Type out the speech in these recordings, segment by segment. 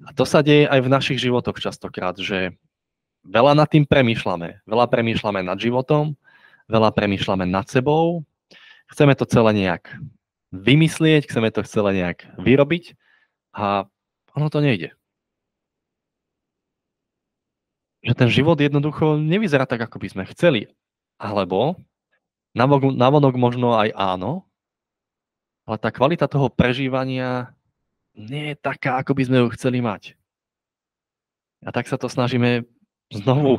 A to sa deje aj v našich životoch častokrát, že veľa nad tým premýšľame. Veľa premýšľame nad životom, veľa premýšľame nad sebou. Chceme to celé nejak vymyslieť, chceme to celé nejak vyrobiť a ono to nejde. Že ten život jednoducho nevyzerá tak, ako by sme chceli. Alebo navonok možno aj áno, ale tá kvalita toho prežívania nie je taká, ako by sme ju chceli mať. A tak sa to snažíme znovu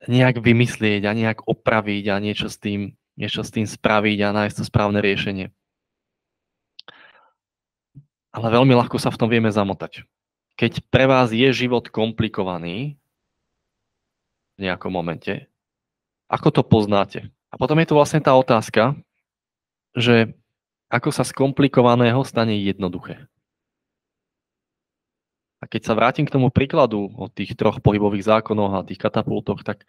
nejak vymyslieť a nejak opraviť a niečo s tým spraviť a nájsť to správne riešenie. Ale veľmi ľahko sa v tom vieme zamotať. Keď pre vás je život komplikovaný v nejakom momente, ako to poznáte? A potom je tu vlastne tá otázka, že ako sa z komplikovaného stane jednoduché. A keď sa vrátim k tomu príkladu o tých 3 pohybových zákonoch a tých katapultoch, tak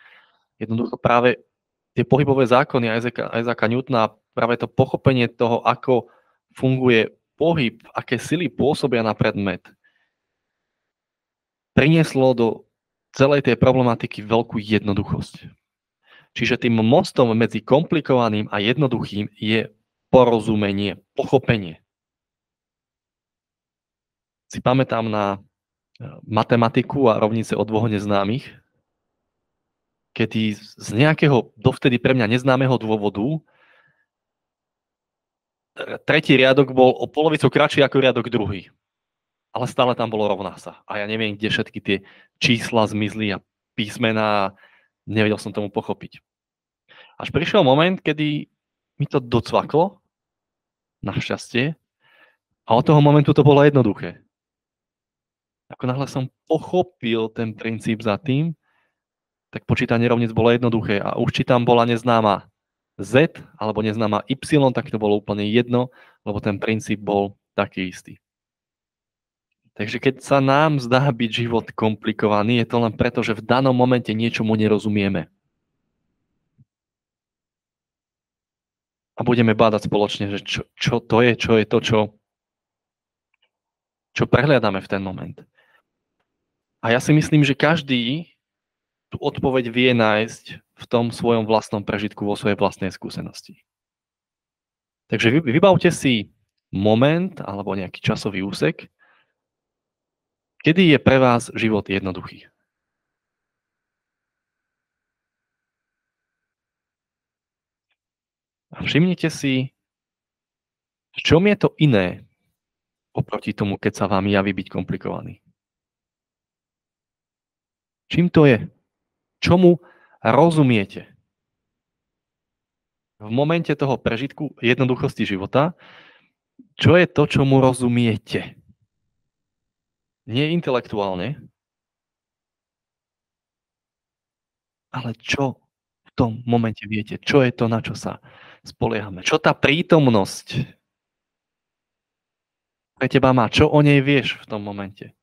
jednoducho práve tie pohybové zákony Isaaca Newtona, práve to pochopenie toho, ako funguje pohyb, aké sily pôsobia na predmet, prinieslo do celej tej problematiky veľkú jednoduchosť. Čiže tým mostom medzi komplikovaným a jednoduchým je porozumenie, pochopenie. Si pamätám na matematiku a rovnice od 2 neznámych, kedy z nejakého dovtedy pre mňa neznámeho dôvodu tretí riadok bol o polovicu kratší ako riadok druhý. Ale stále tam bolo rovná sa. A ja neviem, kde všetky tie čísla zmizli a písmená, nevedel som tomu pochopiť. Až prišiel moment, kedy mi to docvaklo, našťastie, a od toho momentu to bolo jednoduché. Ako náhle som pochopil ten princíp za tým, tak počítanie rovníc bolo jednoduché a už či tam bola neznáma Z alebo neznáma Y, tak to bolo úplne jedno, lebo ten princíp bol taký istý. Takže keď sa nám zdá byť život komplikovaný, je to len preto, že v danom momente niečomu nerozumieme. A budeme bádať spoločne, že čo to je to, čo prehliadame v ten moment. A ja si myslím, že každý tú odpoveď vie nájsť v tom svojom vlastnom prežitku, vo svojej vlastnej skúsenosti. Takže vybavte si moment alebo nejaký časový úsek, kedy je pre vás život jednoduchý. A všimnite si, v čom je to iné oproti tomu, keď sa vám javí byť komplikovaný. Čím to je? Čomu rozumiete? V momente toho prežitku jednoduchosti života, čo je to, čomu rozumiete? Nie intelektuálne, ale čo v tom momente viete? Čo je to, na čo sa spoliehame? Čo tá prítomnosť pre teba má? Čo o nej vieš v tom momente?